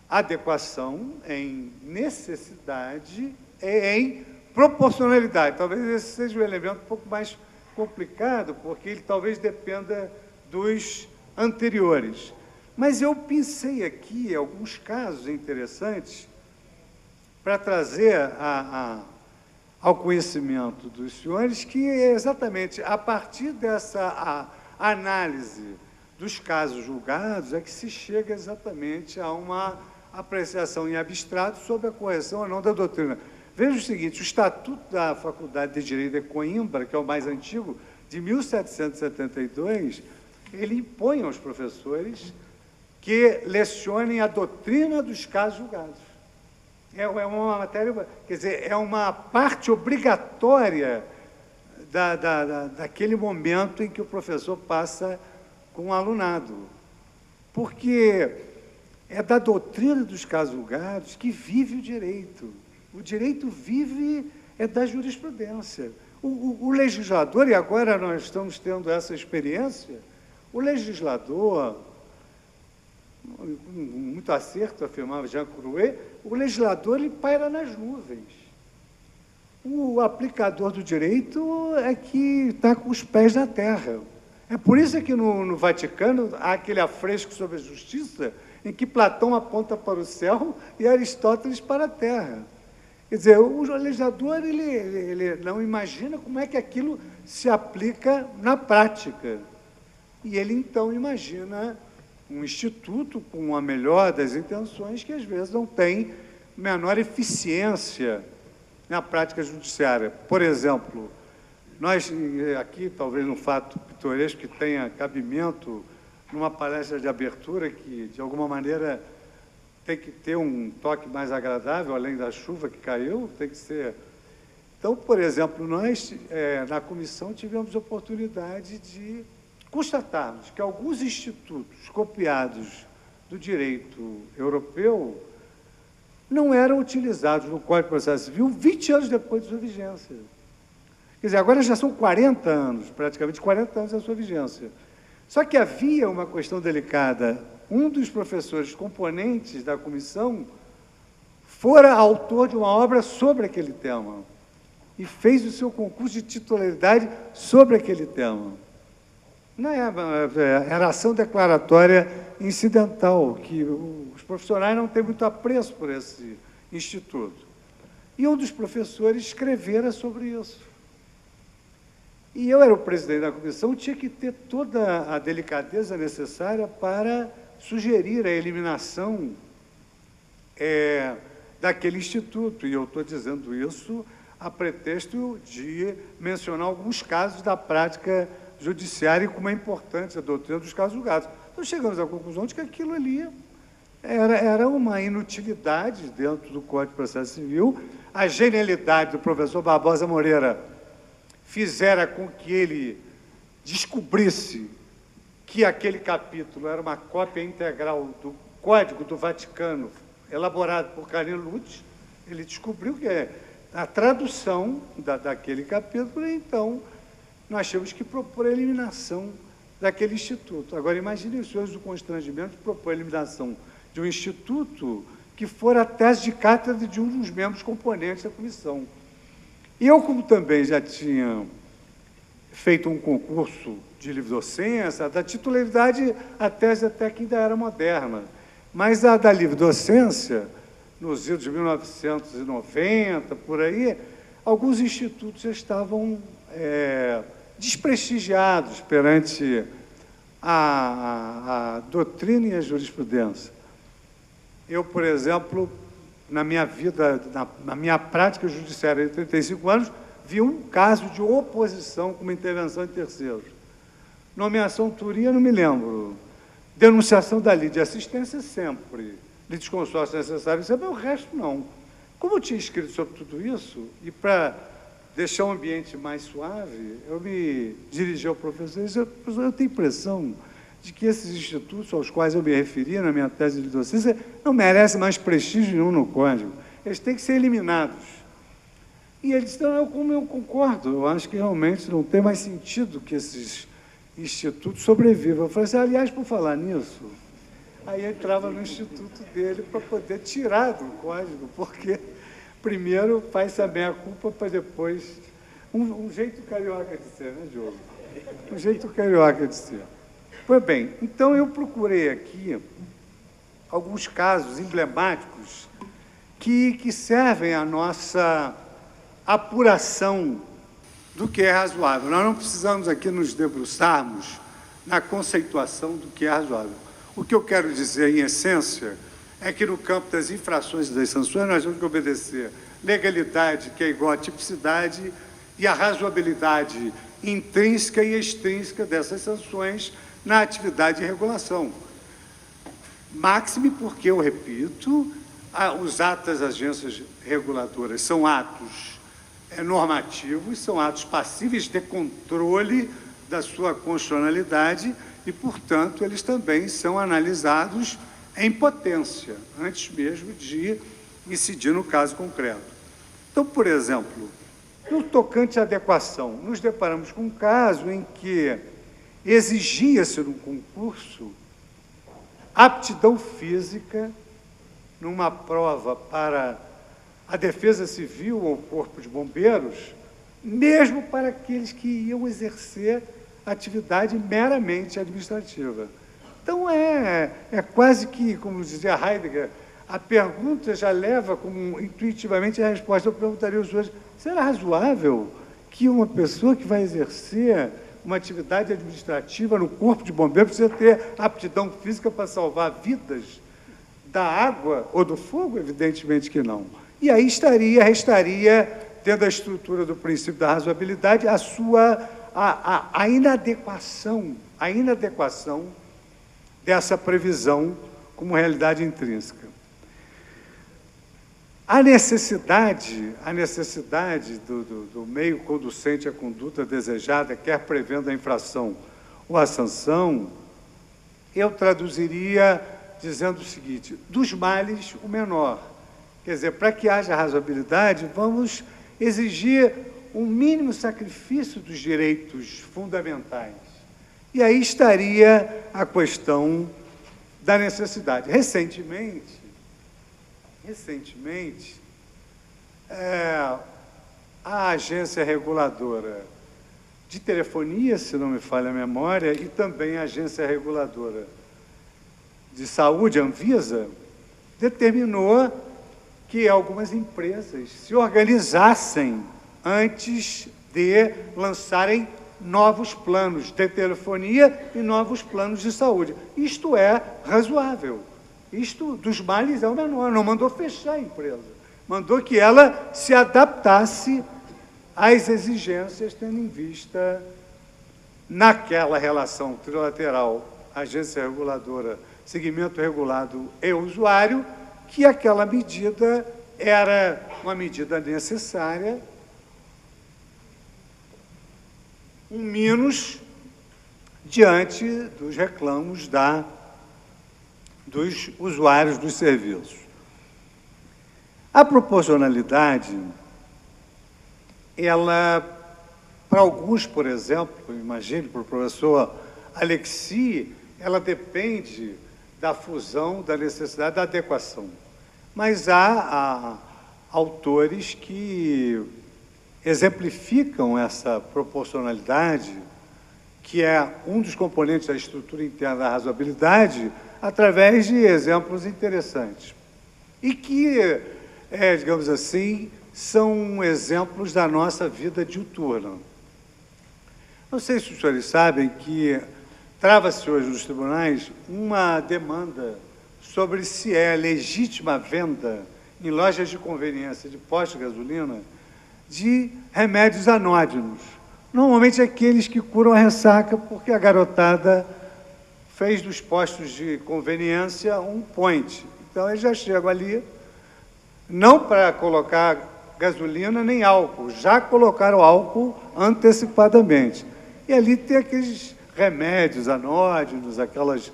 adequação, em necessidade e em proporcionalidade. Talvez esse seja um elemento um pouco mais complicado, porque ele talvez dependa dos anteriores. Mas eu pensei aqui alguns casos interessantes para trazer ao conhecimento dos senhores, que é exatamente a partir dessa análise dos casos julgados é que se chega exatamente a uma apreciação em abstrato sobre a correção ou não da doutrina. Veja o seguinte, o Estatuto da Faculdade de Direito de Coimbra, que é o mais antigo, de 1772, ele impõe aos professores que lecionem a doutrina dos casos julgados. É uma matéria, quer dizer, é uma parte obrigatória daquele momento em que o professor passa com o alunado. Porque é da doutrina dos casos julgados que vive o direito. O direito vive da jurisprudência. O legislador, e agora nós estamos tendo essa experiência, o legislador, com muito acerto, afirmava Jean Crouet, o legislador ele paira nas nuvens. O aplicador do direito é que está com os pés na terra. É por isso que no Vaticano há aquele afresco sobre a justiça em que Platão aponta para o céu e Aristóteles para a terra. Quer dizer, o legislador ele não imagina como é que aquilo se aplica na prática. E ele, então, imagina um instituto com a melhor das intenções que, às vezes, não tem menor eficiência na prática judiciária. Por exemplo, nós, aqui, talvez num fato pitoresco que tenha cabimento, numa palestra de abertura que, de alguma maneira, tem que ter um toque mais agradável, além da chuva que caiu, tem que ser... Então, por exemplo, nós, na comissão, tivemos oportunidade de constatarmos que alguns institutos copiados do direito europeu não eram utilizados no Código de Processo Civil 20 anos depois de sua vigência. Quer dizer, agora já são 40 anos, praticamente 40 anos da sua vigência. Só que havia uma questão delicada. Um dos professores componentes da comissão fora autor de uma obra sobre aquele tema e fez o seu concurso de titularidade sobre aquele tema. Não era ação declaratória incidental, que os profissionais não têm muito apreço por esse instituto. E um dos professores escrevera sobre isso. E eu era o presidente da comissão, tinha que ter toda a delicadeza necessária para sugerir a eliminação daquele instituto. E eu estou dizendo isso a pretexto de mencionar alguns casos da prática judiciária e como é importante a doutrina dos casos julgados. Então, chegamos à conclusão de que aquilo ali era uma inutilidade dentro do Código de Processo Civil. A genialidade do professor Barbosa Moreira fizera com que ele descobrisse que aquele capítulo era uma cópia integral do Código do Vaticano, elaborado por Carino Lutz. Ele descobriu que é a tradução daquele capítulo, e então nós tínhamos que propor a eliminação daquele instituto. Agora, imaginem os senhores do constrangimento de propor a eliminação de um instituto que fora a tese de cátedra de um dos membros componentes da comissão. E eu, como também já tinha feito um concurso de livre-docência, da titularidade, a tese até que ainda era moderna, mas a da livre-docência, nos idos de 1990, por aí, alguns institutos já estavam desprestigiados perante a doutrina e a jurisprudência. Eu, por exemplo, na minha vida, na minha prática judiciária de 35 anos, vi um caso de oposição com uma intervenção de terceiros. Nomeação autoria, não me lembro. Denunciação da lei de assistência, sempre. Litisconsórcio necessário, sempre. O resto, não. Como eu tinha escrito sobre tudo isso, e para deixar o ambiente mais suave, eu me dirigi ao professor e disse: eu tenho impressão de que esses institutos aos quais eu me referi na minha tese de docência não merecem mais prestígio nenhum no Código. Eles têm que ser eliminados. E ele disse: não, como eu concordo, eu acho que realmente não tem mais sentido que esses institutos sobrevivam. Eu falei assim: aliás, por falar nisso, aí eu entrava no instituto dele para poder tirar do Código, porque primeiro faz-se a meia-culpa para depois... Um jeito carioca de ser, né, Diogo? Um jeito carioca de ser. Pois bem, então eu procurei aqui alguns casos emblemáticos que servem à nossa apuração do que é razoável. Nós não precisamos aqui nos debruçarmos na conceituação do que é razoável. O que eu quero dizer, em essência, é que no campo das infrações e das sanções nós temos que obedecer legalidade, que é igual a tipicidade, e a razoabilidade intrínseca e extrínseca dessas sanções na atividade de regulação. Máxime porque, eu repito, os atos das agências reguladoras são atos normativos, são atos passíveis de controle da sua constitucionalidade e, portanto, eles também são analisados em potência, antes mesmo de incidir no caso concreto. Então, por exemplo, no tocante à adequação, nos deparamos com um caso em que exigia-se no concurso aptidão física numa prova para a Defesa Civil ou o Corpo de Bombeiros, mesmo para aqueles que iam exercer atividade meramente administrativa. Então, é quase que, como dizia Heidegger, a pergunta já leva como intuitivamente a resposta. Eu perguntaria aos senhores: será razoável que uma pessoa que vai exercer uma atividade administrativa no Corpo de Bombeiros precisa ter aptidão física para salvar vidas da água ou do fogo? Evidentemente que não. E aí restaria, dentro da estrutura do princípio da razoabilidade, a inadequação dessa previsão como realidade intrínseca. A necessidade do meio conducente à conduta desejada, quer prevendo a infração ou a sanção, eu traduziria dizendo o seguinte: dos males, o menor. Quer dizer, para que haja razoabilidade, vamos exigir um mínimo sacrifício dos direitos fundamentais. E aí estaria a questão da necessidade. Recentemente, a agência reguladora de telefonia, se não me falha a memória, e também a agência reguladora de saúde, Anvisa, determinou que algumas empresas se organizassem antes de lançarem novos planos de telefonia e novos planos de saúde. Isto é razoável. Isto, dos males, é o menor. Não mandou fechar a empresa. Mandou que ela se adaptasse às exigências, tendo em vista, naquela relação trilateral, agência reguladora, segmento regulado e usuário, que aquela medida era uma medida necessária, um mínus diante dos reclamos dos usuários dos serviços. A proporcionalidade, ela, para alguns, por exemplo, imagine para o professor Alexis, ela depende da fusão, da necessidade, da adequação. Mas há autores que exemplificam essa proporcionalidade, que é um dos componentes da estrutura interna da razoabilidade, através de exemplos interessantes. e que, digamos assim, são exemplos da nossa vida diuturna. Não sei se os senhores sabem que trava-se hoje nos tribunais uma demanda sobre se é legítima a venda em lojas de conveniência de postos de gasolina de remédios anódinos. Normalmente aqueles que curam a ressaca, porque a garotada fez dos postos de conveniência um point. Então, eles já chegam ali, não para colocar gasolina nem álcool, já colocaram álcool antecipadamente. E ali tem aqueles remédios anódinos, aqueles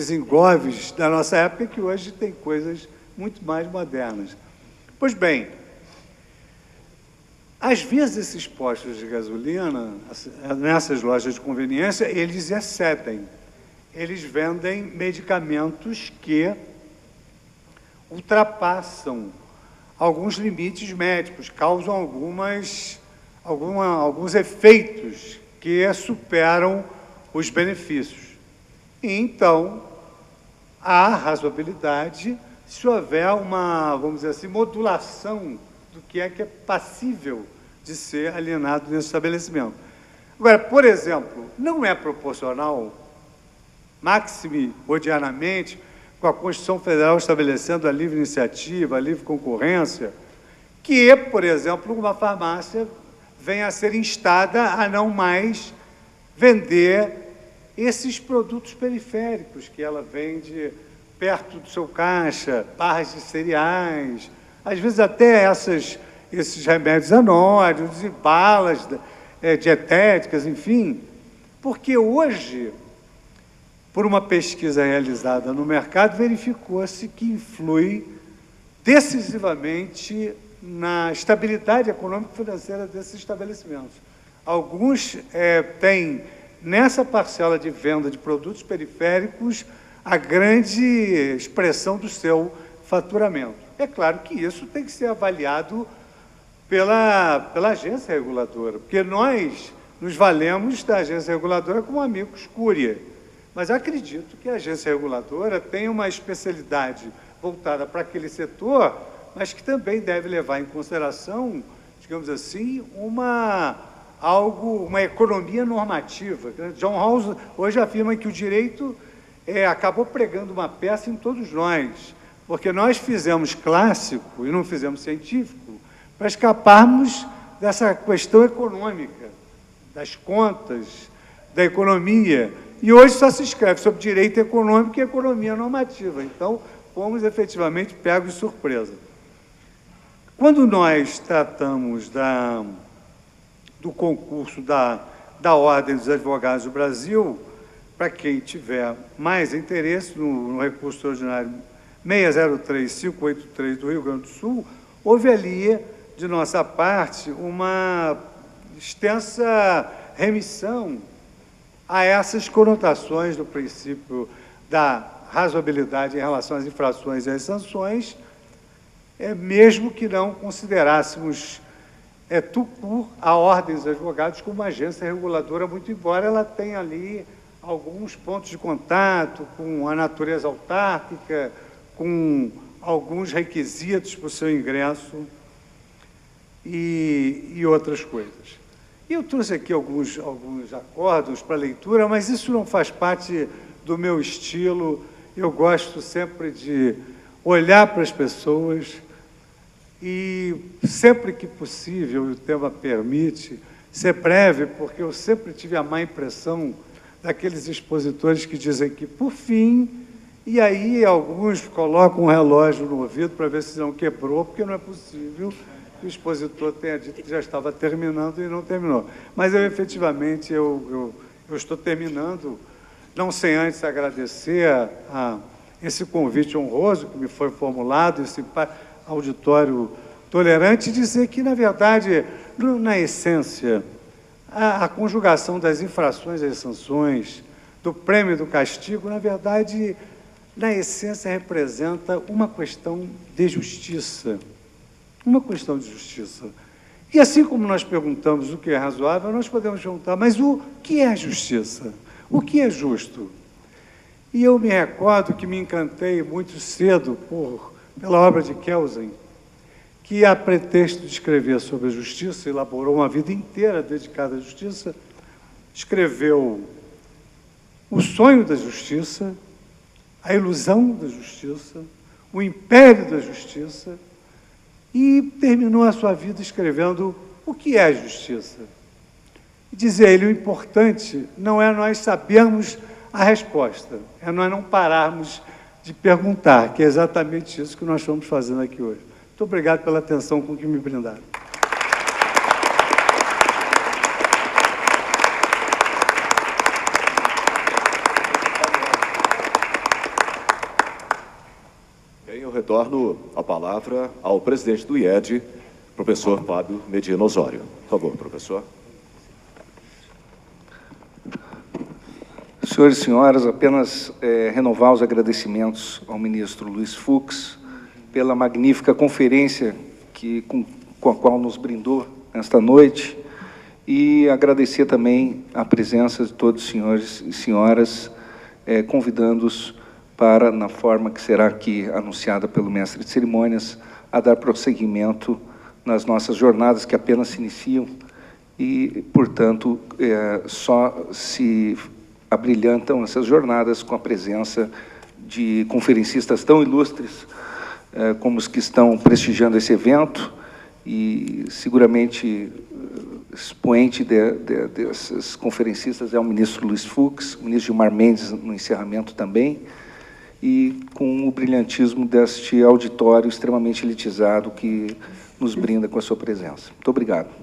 engolves da nossa época, que hoje tem coisas muito mais modernas. Pois bem, às vezes esses postos de gasolina, nessas lojas de conveniência, eles excedem. Eles vendem medicamentos que ultrapassam alguns limites médicos, causam alguns efeitos que superam os benefícios. E, então, há razoabilidade se houver uma, vamos dizer assim, modulação do que é passível de ser alienado nesse estabelecimento. Agora, por exemplo, não é proporcional, maxime odianamente, com a Constituição Federal estabelecendo a livre iniciativa, a livre concorrência, que, por exemplo, uma farmácia venha a ser instada a não mais vender esses produtos periféricos que ela vende perto do seu caixa, barras de cereais, às vezes até esses remédios anódinos e balas dietéticas, enfim, porque hoje, por uma pesquisa realizada no mercado, verificou-se que influi decisivamente na estabilidade econômica e financeira desses estabelecimentos. Alguns têm, nessa parcela de venda de produtos periféricos, a grande expressão do seu faturamento. É claro que isso tem que ser avaliado pela agência reguladora, porque nós nos valemos da agência reguladora como amigos cúria. Mas acredito que a agência reguladora tem uma especialidade voltada para aquele setor, mas que também deve levar em consideração, digamos assim, uma economia normativa. John Rawls hoje afirma que o direito acabou pregando uma peça em todos nós, porque nós fizemos clássico e não fizemos científico para escaparmos dessa questão econômica, das contas, da economia. E hoje só se escreve sobre direito econômico e economia normativa. Então, fomos efetivamente pegos de surpresa. Quando nós tratamos do concurso da Ordem dos Advogados do Brasil, para quem tiver mais interesse no recurso extraordinário 603-583 do Rio Grande do Sul, houve ali, de nossa parte, uma extensa remissão a essas conotações do princípio da razoabilidade em relação às infrações e às sanções, mesmo que não considerássemos tudo a Ordem dos Advogados como uma agência reguladora, muito embora ela tenha ali alguns pontos de contato com a natureza autárquica, com alguns requisitos para o seu ingresso e outras coisas. E eu trouxe aqui alguns acordos para leitura, mas isso não faz parte do meu estilo. Eu gosto sempre de olhar para as pessoas e, sempre que possível, o tema permite, ser breve, porque eu sempre tive a má impressão daqueles expositores que dizem que, por fim, e aí alguns colocam um relógio no ouvido para ver se não quebrou, porque não é possível que o expositor tenha dito que já estava terminando e não terminou. Mas, efetivamente, eu estou terminando, não sem antes agradecer a esse convite honroso que me foi formulado, esse auditório tolerante, e dizer que, na verdade, na essência, a conjugação das infrações e das sanções, do prêmio e do castigo, na verdade, na essência, representa uma questão de justiça. Uma questão de justiça. E assim como nós perguntamos o que é razoável, nós podemos perguntar, mas o que é justiça? O que é justo? E eu me recordo que me encantei muito cedo por pela obra de Kelsen, que, a pretexto de escrever sobre a justiça, elaborou uma vida inteira dedicada à justiça, escreveu O Sonho da Justiça, A Ilusão da Justiça, O Império da Justiça, e terminou a sua vida escrevendo O que é a Justiça. E dizia ele, o importante não é nós sabermos a resposta, é nós não pararmos de perguntar, que é exatamente isso que nós estamos fazendo aqui hoje. Muito obrigado pela atenção com que me brindaram. Eu retorno a palavra ao presidente do IED, professor Fábio Medina Osório. Por favor, professor. Senhores e senhoras, apenas renovar os agradecimentos ao ministro Luiz Fux pela magnífica conferência com a qual nos brindou esta noite e agradecer também a presença de todos os senhores e senhoras, convidando-os para, na forma que será aqui anunciada pelo mestre de cerimônias, a dar prosseguimento nas nossas jornadas que apenas se iniciam e, portanto, só se abrilhantam essas jornadas com a presença de conferencistas tão ilustres como os que estão prestigiando esse evento e, seguramente, expoente desses conferencistas é o ministro Luiz Fux, o ministro Gilmar Mendes no encerramento também, e com o brilhantismo deste auditório extremamente elitizado que nos brinda com a sua presença. Muito obrigado.